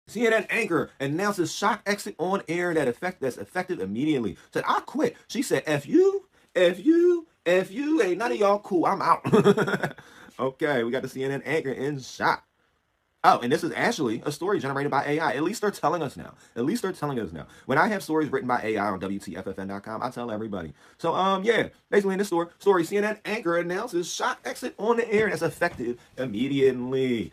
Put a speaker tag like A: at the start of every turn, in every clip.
A: CNN anchor announces shock exit on air that's effective immediately. Said, I quit. She said, F you, F you, F you. Ain't none of y'all cool. I'm out. Okay, we got the CNN anchor in shock. Oh, and this is actually a story generated by AI. At least they're telling us now. At least they're telling us now. When I have stories written by AI on WTFFN.com, I tell everybody. So, yeah, basically in this story, CNN anchor announces shock exit on the air that's effective immediately.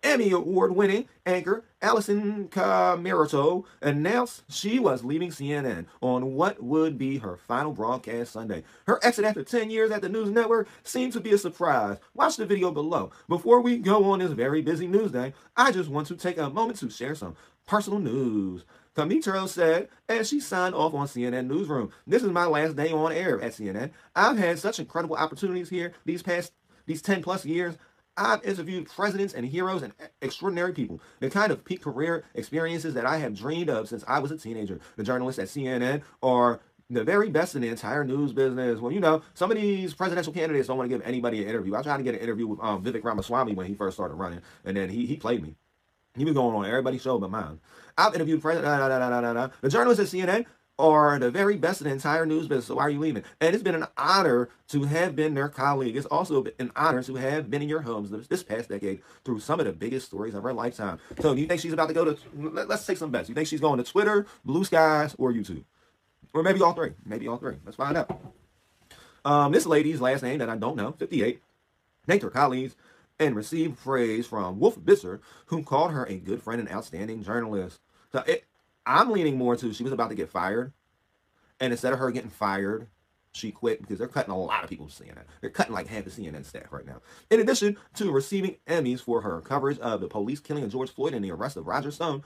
A: Emmy Award winning anchor Allison Camerito announced she was leaving CNN on what would be her final broadcast Sunday. Her exit after 10 years at the news network seemed to be a surprise. Watch the video below. Before we go on this very busy news day, I just want to take a moment to share some personal news. Camitro said as she signed off on CNN Newsroom, "This is my last day on air at CNN. I've had such incredible opportunities here these 10 plus years. I've interviewed presidents and heroes and extraordinary people, the kind of peak career experiences that I have dreamed of since I was a teenager. The journalists at CNN are the very best in the entire news business. Well, you know, some of these presidential candidates don't want to give anybody an interview. I tried to get an interview with Vivek Ramaswamy when he first started running, and then he played me. He was going on everybody's show but mine. I've interviewed president. The journalists at CNN are the very best in the entire news business. So why are you leaving? And it's been an honor to have been their colleague. It's also an honor to have been in your homes this past decade through some of the biggest stories of her lifetime. So do you think she's about to go to, let's take some bets. You think she's going to Twitter, Blue Skies, or YouTube? Or maybe all three. Maybe all three. Let's find out. This lady's last name that I don't know, 58, thanked her colleagues and received praise from Wolf Bitzer, who called her a good friend and outstanding journalist. So I'm leaning more to she was about to get fired, and instead of her getting fired, she quit because they're cutting a lot of people from CNN. They're cutting like half the CNN staff right now. In addition to receiving Emmys for her coverage of the police killing of George Floyd and the arrest of Roger Stone,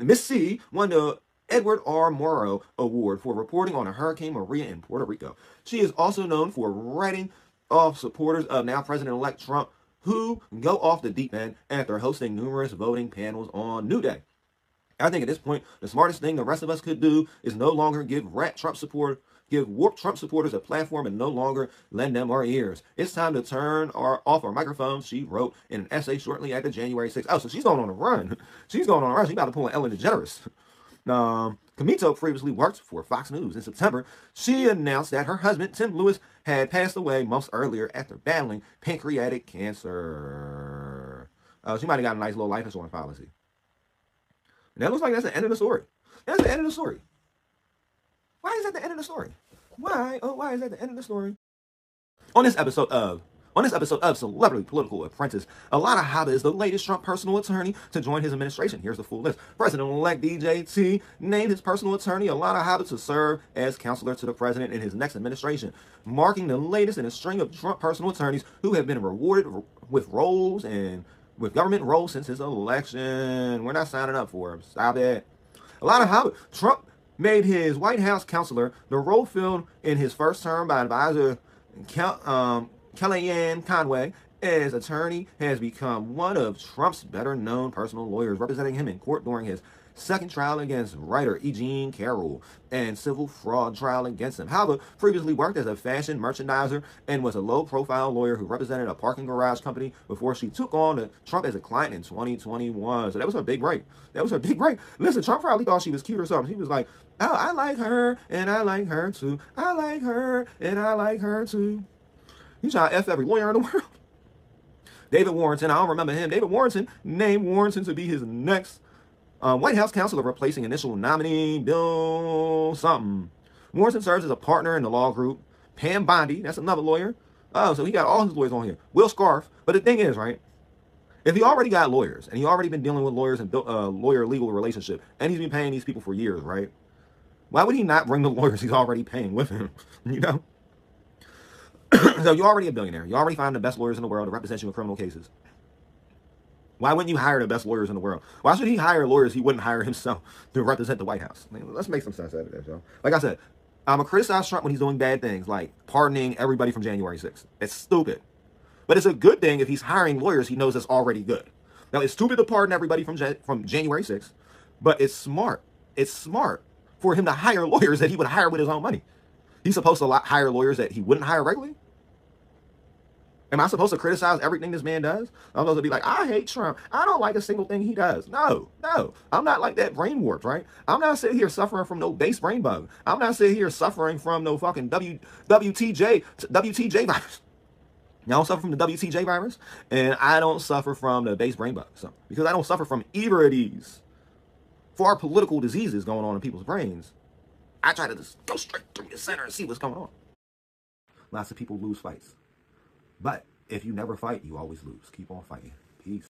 A: Miss C won the Edward R. Murrow Award for reporting on a Hurricane Maria in Puerto Rico. She is also known for writing off supporters of now President-elect Trump who go off the deep end after hosting numerous voting panels on New Day. I think at this point, the smartest thing the rest of us could do is no longer give warped Trump supporters a platform and no longer lend them our ears. It's time to turn off our microphones, she wrote in an essay shortly after January 6th. Oh, so she's going on a run. She's going on a run. She's about to pull an Ellen DeGeneres. Camito previously worked for Fox News. In September, she announced that her husband, Tim Lewis, had passed away months earlier after battling pancreatic cancer. She might have got a nice little life insurance policy. And that looks like that's the end of the story. That's the end of the story. Why is that the end of the story? Why? Oh, why is that the end of the story? On this episode of Celebrity Political Apprentice, Alana Habba is the latest Trump personal attorney to join his administration. Here's the full list. President-elect DJT named his personal attorney, Alana Habba, to serve as counselor to the president in his next administration, marking the latest in a string of Trump personal attorneys who have been rewarded with government roles since his election. We're not signing up for him. Stop it. Alana Habba, Trump made his White House counselor, the role filled in his first term by advisor Kellyanne Conway, as attorney, has become one of Trump's better-known personal lawyers, representing him in court during his second trial against writer E. Jean Carroll and civil fraud trial against him. Habba previously worked as a fashion merchandiser and was a low-profile lawyer who represented a parking garage company before she took on Trump as a client in 2021. So that was her big break. Listen, Trump probably thought she was cute or something. He was like, oh, I like her, and I like her too. I like her, and I like her too. He's trying to F every lawyer in the world. David Warrington, I don't remember him. David Warrington named Warrington to be his next White House counselor, replacing initial nominee Bill something. Warrington serves as a partner in the law group. Pam Bondi, that's another lawyer. Oh, so he got all his lawyers on here. Will Scarf. But the thing is, right, if he already got lawyers, and he already been dealing with lawyers and built a lawyer-legal relationship, and he's been paying these people for years, right, why would he not bring the lawyers he's already paying with him, you know? So you're already a billionaire. You already find the best lawyers in the world to represent you in criminal cases. Why wouldn't you hire the best lawyers in the world? Why should he hire lawyers he wouldn't hire himself to represent the White House? I mean, let's make some sense out of that, y'all. Like I said, I'm going to criticize Trump when he's doing bad things, like pardoning everybody from January 6th. It's stupid. But it's a good thing if he's hiring lawyers he knows that's already good. Now, it's stupid to pardon everybody from January 6th, but it's smart. It's smart for him to hire lawyers that he would hire with his own money. He's supposed to hire lawyers that he wouldn't hire regularly? Am I supposed to criticize everything this man does? I'm supposed to be like, I hate Trump. I don't like a single thing he does. No. I'm not like that brain warped, right? I'm not sitting here suffering from no base brain bug. I'm not sitting here suffering from no fucking WTJ virus. I don't suffer from the WTJ virus, and I don't suffer from the base brain bug. So, because I don't suffer from either of these far political diseases going on in people's brains, I try to just go straight through the center and see what's going on. Lots of people lose fights. But if you never fight, you always lose. Keep on fighting.